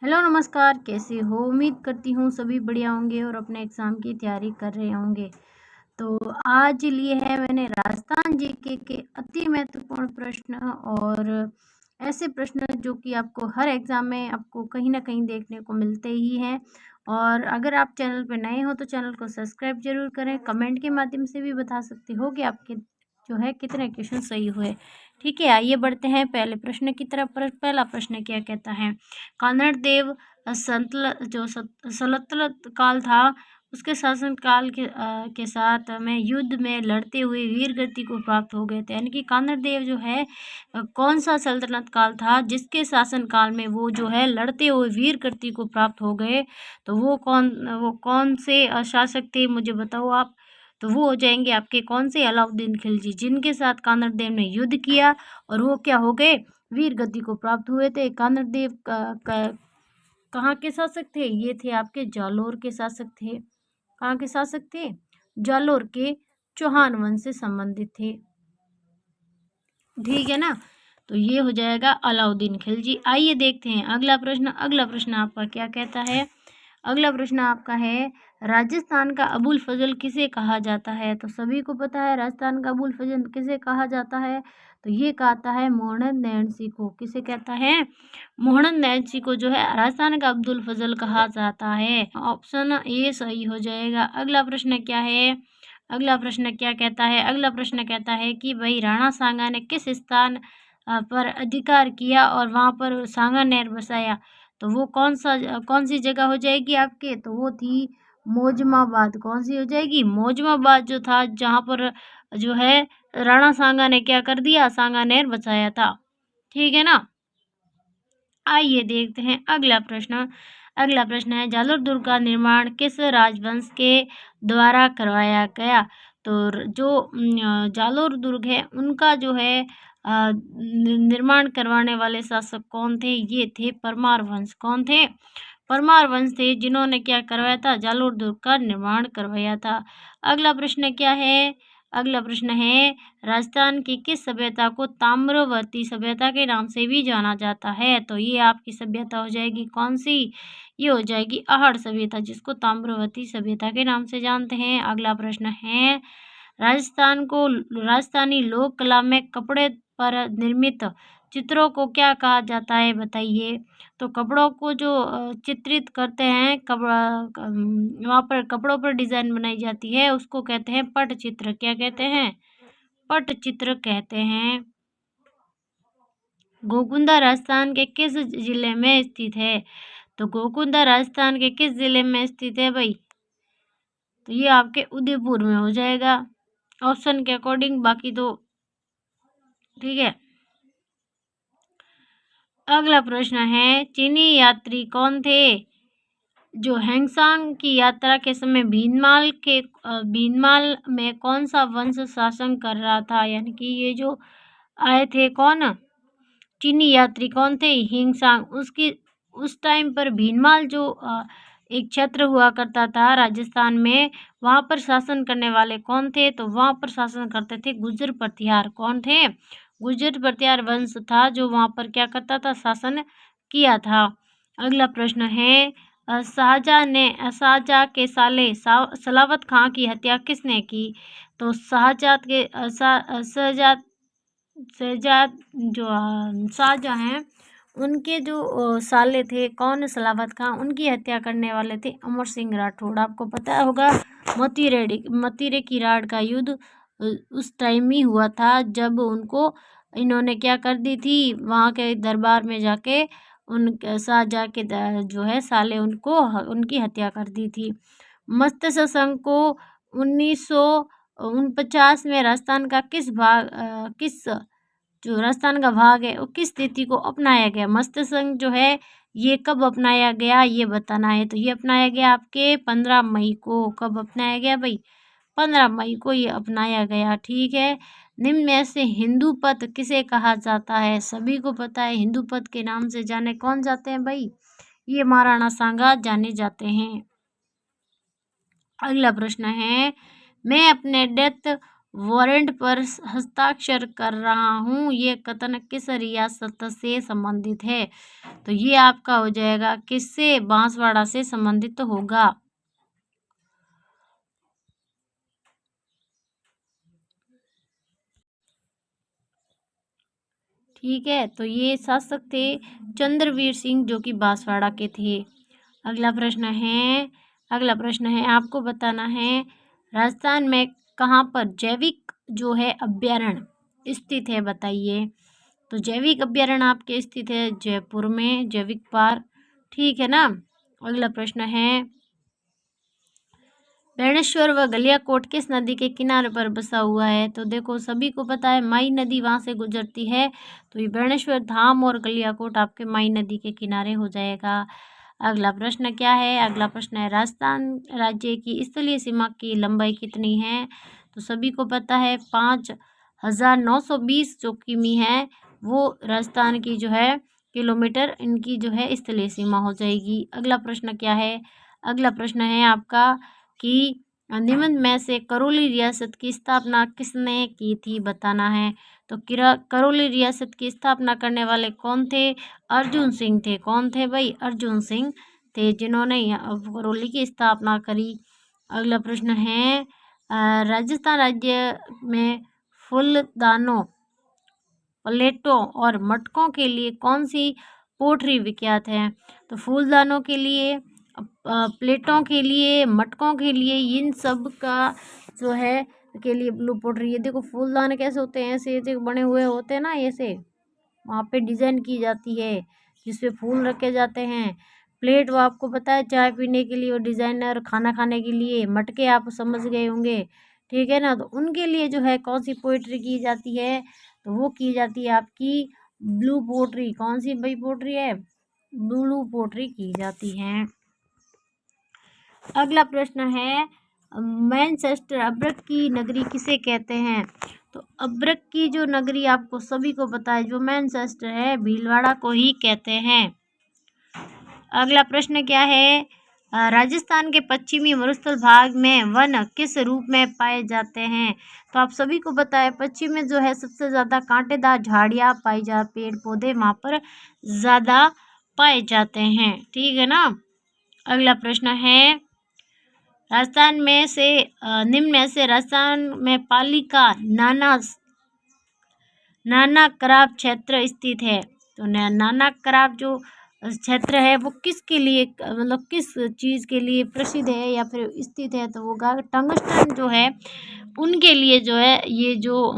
Hello नमस्कार, कैसे हो? उम्मीद करती हूँ सभी बढ़िया होंगे और अपने एग्ज़ाम की तैयारी कर रहे होंगे। तो आज लिए है मैंने राजस्थान जीके के अति महत्वपूर्ण प्रश्न और ऐसे प्रश्न जो कि आपको हर एग्ज़ाम में आपको कहीं न कहीं देखने को मिलते ही हैं। और अगर आप चैनल पे नए हो तो चैनल को सब्सक्राइब ज़रूर करें। कमेंट के माध्यम से भी बता सकते हो कि आपके जो है कितने क्वेश्चन सही हुए। ठीक है, आइए बढ़ते हैं पहले प्रश्न की तरफ। पहला प्रश्न क्या कहता है? कन्नड़ देव सल्तनत काल था, उसके शासनकाल के साथ में युद्ध में लड़ते हुए वीर गति को प्राप्त हो गए थे। यानी कि कान्हा देव जो है कौन सा सल्तनत काल था जिसके शासन काल में वो जो है लड़ते हुए वीर गति को प्राप्त हो गए। तो वो कौन से शासक थे, मुझे बताओ आप। तो वो हो जाएंगे आपके कौन से? अलाउद्दीन खिलजी, जिनके साथ कान्हा देव ने युद्ध किया और वो क्या हो गए? वीर गति को प्राप्त हुए थे। कान्हा देव कहाँ के शासक थे? ये थे आपके जालोर के शासक थे। कहाँ के शासक थे? जालोर के चौहान वंश से संबंधित थे। ठीक है ना? तो ये हो जाएगा अलाउद्दीन खिलजी। आइए देखते हैं अगला प्रश्न। अगला प्रश्न आपका क्या कहता है? अगला प्रश्न आपका है, राजस्थान का अबुल फजल किसे कहा जाता है? तो सभी को पता है राजस्थान का अबुल फजल किसे कहा जाता है। तो ये कहता है मोहम्मद नैन्सी को। किसे कहता है? मोहम्मद नैन्सी को जो है राजस्थान का अब्दुल फजल कहा जाता है। ऑप्शन ए सही हो जाएगा। अगला प्रश्न क्या है? अगला प्रश्न क्या कहता है? अगला प्रश्न कहता है कि भाई राणा सांगा ने किस स्थान पर अधिकार किया और वहां पर सांगा नहर बसाया। तो वो कौन सी जगह हो जाएगी आपके? तो वो थी मोजमाबाद। कौन सी हो जाएगी? मोजमाबाद जो था, जहां पर जो है राणा सांगा ने क्या कर दिया? सांगा नहर बसाया था। ठीक है ना? आइए देखते हैं अगला प्रश्न। अगला प्रश्न है, जालोर दुर्ग का निर्माण किस राजवंश के द्वारा करवाया गया? तो जालोर दुर्ग है उनका जो है निर्माण करवाने वाले शासक कौन थे? ये थे परमार वंश। कौन थे? परमार वंश थे, जिन्होंने क्या करवाया था? जालोर दुर्ग का निर्माण करवाया था। अगला प्रश्न क्या है? अगला प्रश्न है, राजस्थान की किस सभ्यता को ताम्रवर्ती सभ्यता के नाम से भी जाना जाता है? तो ये आपकी सभ्यता हो जाएगी कौन सी? ये हो जाएगी आहड़ सभ्यता, जिसको ताम्रवर्ती सभ्यता के नाम से जानते हैं। अगला प्रश्न है, राजस्थानी लोक कला में कपड़े पर निर्मित चित्रों को क्या कहा जाता है? बताइए। तो कपड़ों को जो चित्रित करते हैं, वहाँ पर कपड़ों पर डिजाइन बनाई जाती है, उसको कहते हैं पटचित्र। क्या कहते हैं? पटचित्र कहते हैं। गोकुंदा राजस्थान के किस जिले में स्थित है? तो गोकुंदा राजस्थान के किस जिले में स्थित है भाई? तो ये आपके उदयपुर में हो जाएगा ऑप्शन के अकॉर्डिंग, बाकी तो ठीक है। अगला प्रश्न है, चीनी यात्री कौन थे जो हैंगसांग की यात्रा के समय भीनमाल में कौन सा वंश शासन कर रहा था? यानी कि ये जो आए थे कौन? चीनी यात्री कौन थे? हिंगसांग। उसकी उस टाइम पर भीनमाल जो एक क्षेत्र हुआ करता था राजस्थान में, वहां पर शासन करने वाले कौन थे? तो वहां पर शासन करते थे गुर्जर प्रतिहार। कौन थे? गुर्जर प्रतिहार वंश था जो वहां पर क्या करता था? शासन किया था। अगला प्रश्न है, शाहजहाँ के साले सलावत खां की हत्या किसने की? तो शाहजहाँ हैं, उनके जो साले थे कौन? सलावत खां। उनकी हत्या करने वाले थे अमर सिंह राठौड़। आपको पता होगा मतीरे की राड़ का युद्ध उस टाइम ही हुआ था, जब उनको इन्होंने क्या कर दी थी? वहाँ के दरबार में जाके उन शाहजहाँ के जो है साले उनकी हत्या कर दी थी। मत्स्य संघ को 1949 में राजस्थान का किस जो राजस्थान का भाग है वो किस तिथि को अपनाया गया? मत्स्य संघ जो है ये कब अपनाया गया, ये बताना है। तो ये अपनाया गया आपके 15 मई को। कब अपनाया गया भाई? 15 मई को ये अपनाया गया। ठीक है। निम्न में से हिंदू पथ किसे कहा जाता है? सभी को पता है, हिंदू पथ के नाम से जाने कौन जाते हैं भाई? ये महाराणा सांगा जाने जाते हैं। अगला प्रश्न है, मैं अपने डेथ वारंट पर हस्ताक्षर कर रहा हूँ, ये कथन किस रियासत से संबंधित है? तो ये आपका हो जाएगा किससे, बांसवाड़ा से संबंधित होगा। ठीक है, तो ये शासक थे चंद्रवीर सिंह, जो कि बांसवाड़ा के थे। अगला प्रश्न है, आपको बताना है राजस्थान में कहाँ पर जैविक जो है अभ्यारण्य स्थित है, बताइए। तो जैविक अभ्यारण्य आपके स्थित है जयपुर में, जैविक पार्क। ठीक है ना। अगला प्रश्न है, बेणेश्वर व गलियाकोट किस नदी के किनारे पर बसा हुआ है? तो देखो सभी को पता है माई नदी वहां से गुजरती है, तो ये बेणेश्वर धाम और गलियाकोट आपके माई नदी के किनारे हो जाएगा। अगला प्रश्न क्या है? अगला प्रश्न है राजस्थान राज्य की स्थलीय सीमा की लंबाई कितनी है? तो सभी को पता है 5,920 जो किमी है वो राजस्थान की जो है किलोमीटर इनकी जो है स्थलीय सीमा हो जाएगी। अगला प्रश्न क्या है? अगला प्रश्न है आपका कि निम्न में से करौली रियासत की स्थापना किसने की थी, बताना है। तो करौली रियासत की स्थापना करने वाले कौन थे? अर्जुन सिंह थे। कौन थे भाई? अर्जुन सिंह थे, जिन्होंने करौली की स्थापना करी। अगला प्रश्न है राजस्थान राज्य में फूलदानों, प्लेटों और मटकों के लिए कौन सी पोट्री विख्यात है? तो फूलदानों के लिए, प्लेटों के लिए, मटकों के लिए, इन सब का जो है के लिए ब्लू पोट्री। ये देखो फूलदान कैसे होते हैं, ऐसे ऐसे बने हुए होते हैं ना, ऐसे वहाँ पे डिजाइन की जाती है जिसपे फूल रखे जाते हैं। प्लेट वो आपको पता है चाय पीने के लिए, वो डिजाइनर खाना खाने के लिए। मटके आप समझ गए होंगे, ठीक है ना। तो उनके लिए जो है कौन सी पोइट्री की जाती है? तो वो की जाती है आपकी ब्लू पोट्री। कौन सी भाई पोट्री है? ब्लू पोट्री की जाती है। अगला प्रश्न है मैनचेस्टर अब्रक की नगरी किसे कहते हैं? तो अब्रक की जो नगरी आपको सभी को पता है, जो मैनचेस्टर है, भीलवाड़ा को ही कहते हैं। अगला प्रश्न क्या है राजस्थान के पश्चिमी मरुस्थल भाग में वन किस रूप में पाए जाते हैं? तो आप सभी को पता है पश्चिम में जो है सबसे ज्यादा कांटेदार झाड़ियां पाई जा, पेड़ पौधे वहां पर ज्यादा पाए जाते हैं, ठीक है ना। अगला प्रश्न है राजस्थान में से निम्न में से राजस्थान में पालिका नाना कराब क्षेत्र स्थित है। तो नाना कराब जो क्षेत्र है वो किसके लिए, मतलब किस चीज के लिए प्रसिद्ध है या फिर स्थित है? तो वो टंगस्टन जो है उनके लिए जो है ये जो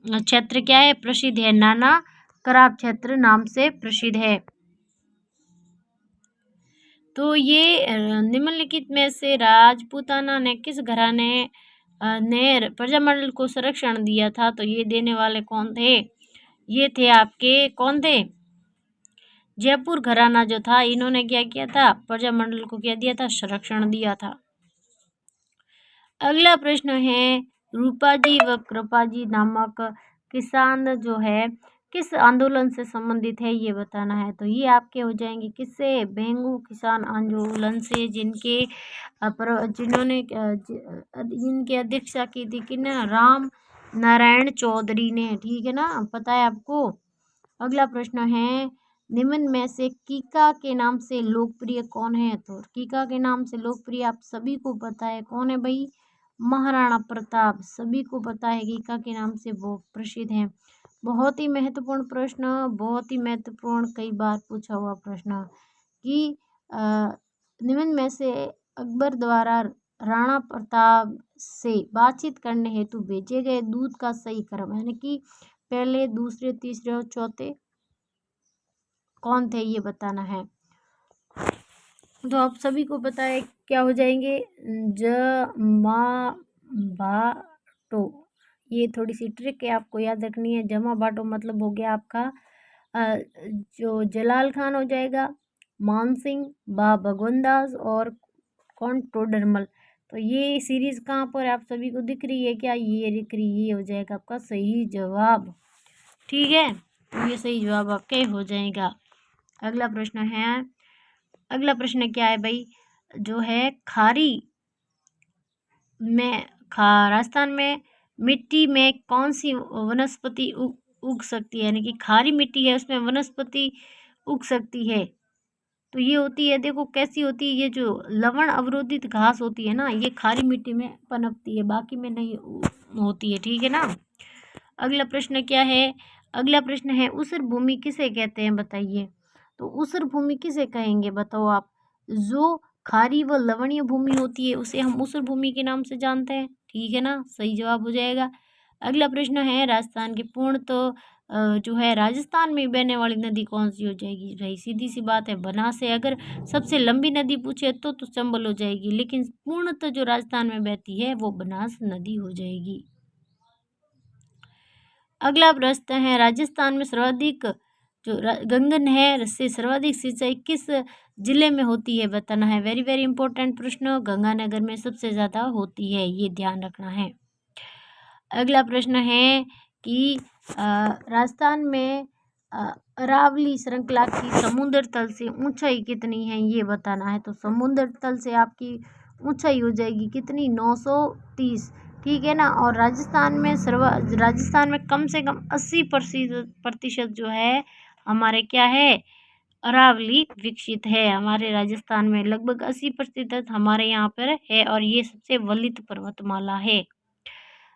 क्षेत्र क्या है, प्रसिद्ध है। नाना कराब क्षेत्र नाम से प्रसिद्ध है। तो ये निम्नलिखित में से राजपूताना ने किस घराने ने प्रजामंडल को संरक्षण दिया था? तो ये देने वाले कौन थे? ये थे आपके कौन थे? जयपुर घराना जो था, इन्होंने क्या किया था? प्रजामंडल को क्या दिया था? संरक्षण दिया था। अगला प्रश्न है रूपाजी व कृपाजी नामक किसान जो है किस आंदोलन से संबंधित है, ये बताना है। तो ये आपके हो जाएंगे किससे? भेंगू किसान आंदोलन से, जिन्होंने जिनकी अध्यक्षता की थी किन? राम नारायण चौधरी ने, ठीक है ना, पता है आपको। अगला प्रश्न है निम्न में से कीका के नाम से लोकप्रिय कौन है? तो कीका के नाम से लोकप्रिय आप सभी को पता है कौन है भाई? महाराणा प्रताप। सभी को पता है कीका के नाम से वो प्रसिद्ध हैं। बहुत ही महत्वपूर्ण प्रश्न, बहुत ही महत्वपूर्ण, कई बार पूछा हुआ प्रश्न कि निम्न में से अकबर द्वारा राणा प्रताप से बातचीत करने हेतु भेजे गए दूत का सही क्रम, यानी कि पहले, दूसरे, तीसरे और चौथे कौन थे, ये बताना है। तो आप सभी को पता है क्या हो जाएंगे? ज मा बा टो। ये थोड़ी सी ट्रिक है, आपको याद रखनी है। जमा बाटो मतलब हो गया आपका जो जलाल खान हो जाएगा, मान सिंह, बा भगवनदास और कौन? टोडरमल। तो ये सीरीज कहाँ पर आप सभी को दिख रही है क्या? ये दिख रही, ये हो जाएगा आपका सही जवाब, ठीक है। तो ये सही जवाब आपके हो जाएगा। अगला प्रश्न है, अगला प्रश्न क्या है भाई? जो है खारी में राजस्थान में मिट्टी में कौन सी वनस्पति उग सकती है, यानी कि खारी मिट्टी है उसमें वनस्पति उग सकती है। तो ये होती है, देखो कैसी होती है, ये जो लवण अवरोधित घास होती है ना, ये खारी मिट्टी में पनपती है, बाकी में नहीं होती है, ठीक है ना। अगला प्रश्न क्या है, अगला प्रश्न है ऊसर भूमि किसे कहते हैं बताइए। तो ऊसर भूमि किसे कहेंगे बताओ आप। जो खारी व लवणीय भूमि होती है उसे हम ऊसर भूमि के नाम से जानते हैं, ठीक है ना, सही जवाब हो जाएगा। अगला प्रश्न है राजस्थान के पूर्ण तो जो है राजस्थान में बहने वाली नदी कौन सी हो जाएगी। भाई सीधी सी बात है, बनास है। अगर सबसे लंबी नदी पूछे तो चंबल हो जाएगी, लेकिन पूर्णतः जो राजस्थान में बहती है वो बनास नदी हो जाएगी। अगला प्रश्न है राजस्थान में सर्वाधिक जो गंगा नहर से सर्वाधिक सिंचाई किस जिले में होती है बताना है। वेरी वेरी इंपॉर्टेंट प्रश्न, गंगानगर में सबसे ज़्यादा होती है, ये ध्यान रखना है। अगला प्रश्न है कि राजस्थान में अरावली श्रृंखला की समुद्र तल से ऊंचाई कितनी है ये बताना है। तो समुद्र तल से आपकी ऊंचाई हो जाएगी कितनी, 930, ठीक है ना। और राजस्थान में कम से कम 80% जो है हमारे क्या है, अरावली विकसित है। हमारे राजस्थान में लगभग 80% हमारे यहाँ पर है, और ये सबसे वलित पर्वतमाला है।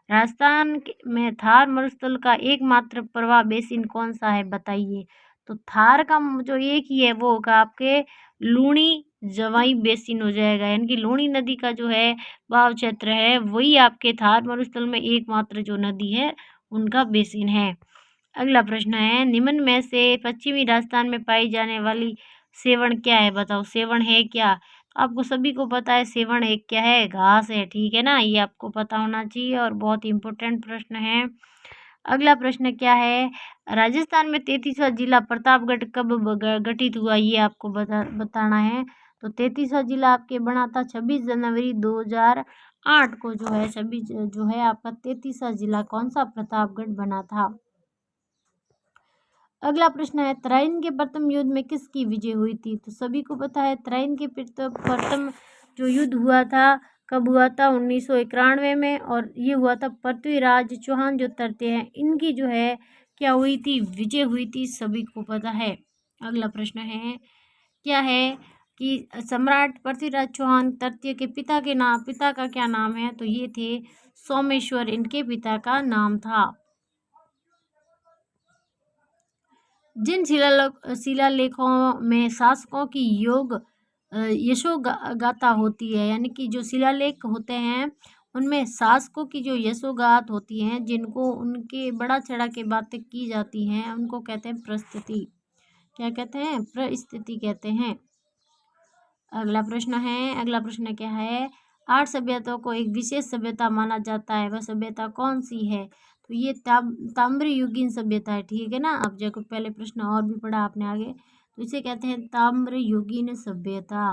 राजस्थान में थार मरुस्थल का एकमात्र प्रवाह बेसिन कौन सा है बताइए। तो थार का जो एक ही है वो होगा आपके लूणी जवाई बेसिन हो जाएगा, यानी कि लूणी नदी का जो है बहाव क्षेत्र है वही आपके थार मरुस्थल में एकमात्र जो नदी है उनका बेसिन है। अगला प्रश्न है निम्न में से पश्चिमी राजस्थान में पाई जाने वाली सेवण क्या है बताओ। सेवण है क्या, आपको सभी को पता है सेवण एक क्या है, घास है, ठीक है ना, ये आपको पता होना चाहिए और बहुत इंपॉर्टेंट प्रश्न है। अगला प्रश्न क्या है, राजस्थान में 33वां जिला प्रतापगढ़ कब गठित हुआ, ये आपको बताना है। तो 33वां जिला आपके बना था 26 जनवरी 2008 को, जो है 26 जो है आपका 33वां जिला कौन सा, प्रतापगढ़ बना था। अगला प्रश्न है तराइन के प्रथम युद्ध में किसकी विजय हुई थी। तो सभी को पता है तराइन के प्रथम जो युद्ध हुआ था कब हुआ था, 1991 में, और ये हुआ था पृथ्वीराज चौहान जो तृतीय हैं इनकी जो है क्या हुई थी, विजय हुई थी, सभी को पता है। अगला प्रश्न है क्या है कि सम्राट पृथ्वीराज चौहान तृतीय के पिता का क्या नाम है। तो ये थे सोमेश्वर, इनके पिता का नाम था। जिन शिलालेखों में शासकों की यशोगाथा होती है, यानी कि जो शिलालेख होते हैं उनमें शासकों की जो यशोगाथ होती हैं, जिनको उनके बड़ा चढ़ा के बातें की जाती हैं, उनको कहते हैं प्रस्तुति। क्या कहते हैं, प्रस्तुति कहते हैं। अगला प्रश्न क्या है, 8 सभ्यताओं को एक विशेष सभ्यता माना जाता है, वह सभ्यता कौन सी है। तो ये ताम्रयुगीन सभ्यता है, ठीक है ना। अब देखो पहले प्रश्न और भी पढ़ा आपने आगे, तो इसे कहते हैं ताम्रयुगीन सभ्यता।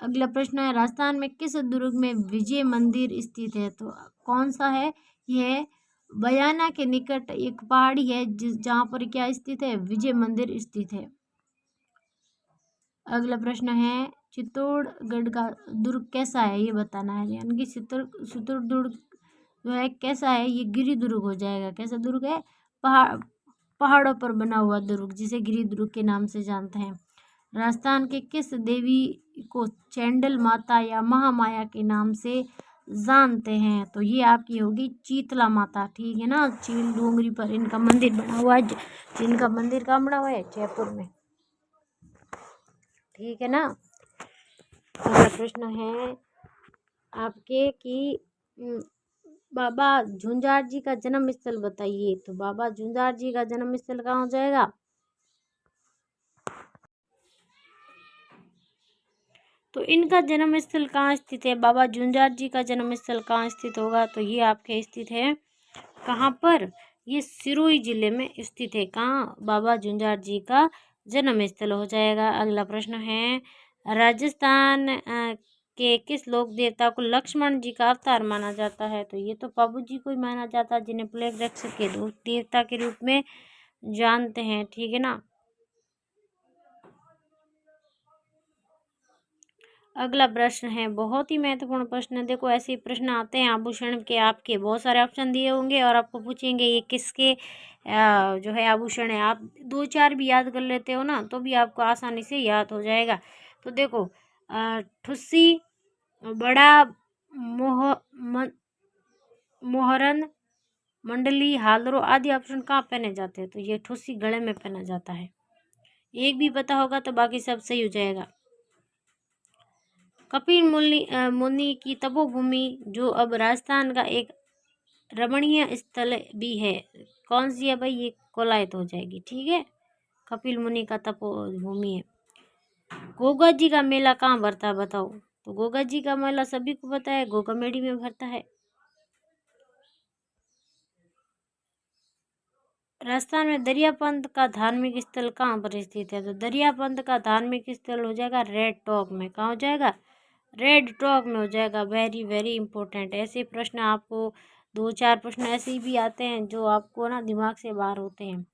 अगला प्रश्न है राजस्थान में किस दुर्ग में विजय मंदिर स्थित है। तो कौन सा है, यह बयाना के निकट एक पहाड़ी है जहाँ पर क्या स्थित है, विजय मंदिर स्थित है। अगला प्रश्न है चित्तौड़गढ़ का दुर्ग कैसा है ये बताना है, यानी कि चित्तौड़गढ़ जो है कैसा है, ये गिरि दुर्ग हो जाएगा। कैसा दुर्ग है, पहाड़ों पर बना हुआ दुर्ग, जिसे गिरि दुर्ग के नाम से जानते हैं। राजस्थान के किस देवी को चंडल माता या महामाया के नाम से जानते हैं। तो ये आपकी होगी शीतला माता, ठीक है ना। चील डोंगरी पर इनका मंदिर बना हुआ है, जिनका मंदिर कहाँ बना हुआ है, जयपुर में, ठीक है ना। अगला प्रश्न है आपके कि बाबा झुंझार जी का जन्म स्थल बताइए। तो बाबा झुंझार जी का जन्म स्थल कहाँ हो जाएगा, तो इनका जन्म स्थल कहाँ स्थित है, बाबा झुंझार जी का जन्म स्थल कहाँ स्थित होगा। तो ये आपके स्थित है कहाँ पर, ये सिरोही जिले में स्थित है। कहाँ, बाबा झुंझार जी का जन्म स्थल हो जाएगा। अगला प्रश्न है राजस्थान के किस लोक देवता को लक्ष्मण जी का अवतार माना जाता है। तो ये तो बाबू जी को ही माना जाता है, जिन्हें प्लेग रक्षक के देवता के रूप में जानते हैं, ठीक है ना। अगला प्रश्न है बहुत ही महत्वपूर्ण प्रश्न है। देखो ऐसे ही प्रश्न आते हैं आभूषण के, आपके बहुत सारे ऑप्शन दिए होंगे और आपको पूछेंगे ये किसके जो है आभूषण है। आप दो चार भी याद कर लेते हो ना तो भी आपको आसानी से याद हो जाएगा। तो देखो ठुस्सी, बड़ा मोहरन, मंडली, हालरो आदि आभूषण कहाँ पहने जाते हैं? तो ये ठुस्सी गले में पहना जाता है। एक भी पता होगा तो बाकी सब सही हो जाएगा। कपिल मुनि की तपोभूमि जो अब राजस्थान का एक रमणीय स्थल भी है, कौन सी है भाई? ये कोलायत हो जाएगी, ठीक है। कपिल मुनि का तपोभूमि है। गोगा जी का मेला कहाँ भरता है बताओ? तो गोगा जी का मेला सभी को पता है, गोगामेड़ी में भरता है। राजस्थान में दरियापंथ का धार्मिक स्थल कहाँ पर स्थित है? तो दरियापंथ का धार्मिक स्थल हो जाएगा रेड टॉक में। कहाँ हो जाएगा? रेड टॉक में हो जाएगा। Very very important. ऐसे प्रश्न आपको दो चार प्रश्न ऐसे ही भी आते हैं जो आपको ना दिमाग से बाहर होते हैं।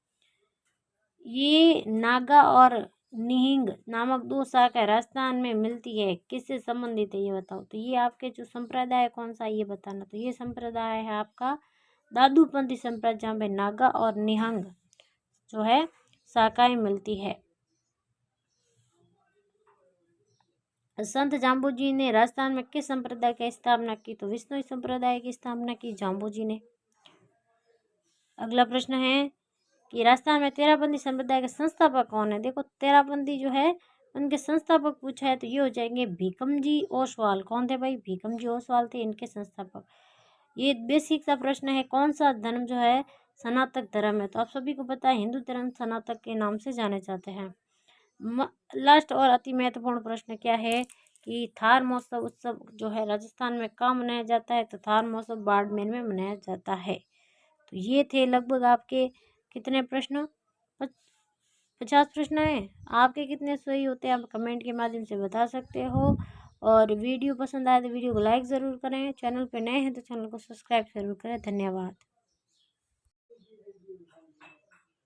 ये नागा और निहिंग नामक दो शाखा राजस्थान में मिलती है, किससे संबंधित है ये बताओ? तो ये आपके जो संप्रदाय कौन सा ये बताना। तो ये संप्रदाय है आपका दादूपंथी संप्रदाय, जहाँ पे नागा और निहंग जो है शाखाएं मिलती है। संत जाम्बू जी ने राजस्थान में किस संप्रदाय की स्थापना की? तो विष्णु संप्रदाय की स्थापना की जाम्बू जी ने। अगला प्रश्न है कि राजस्थान में तेरापंथी संप्रदाय के संस्थापक कौन है? देखो तेरापंथी जो है उनके संस्थापक पूछा है तो ये हो जाएंगे भीकम जी ओसवाल। कौन थे भाई? भीकम जी ओसवाल थे इनके संस्थापक। ये बेसिक सा प्रश्न है, कौन सा धर्म जो है सनातक धर्म है? तो आप सभी को पता है हिंदू धर्म सनातक के नाम से जाने जाते हैं। लास्ट और अति महत्वपूर्ण प्रश्न क्या है कि थार महोत्सव उत्सव जो है राजस्थान में कहाँ मनाया जाता है? तो थार महोत्सव बाड़मेर में मनाया जाता है। तो ये थे लगभग आपके कितने प्रश्न? 50 प्रश्न है। आपके कितने सही होते हैं आप कमेंट के माध्यम से बता सकते हो। और वीडियो पसंद आए तो वीडियो को लाइक ज़रूर करें। चैनल पे नए हैं तो चैनल को सब्सक्राइब जरूर करें। धन्यवाद।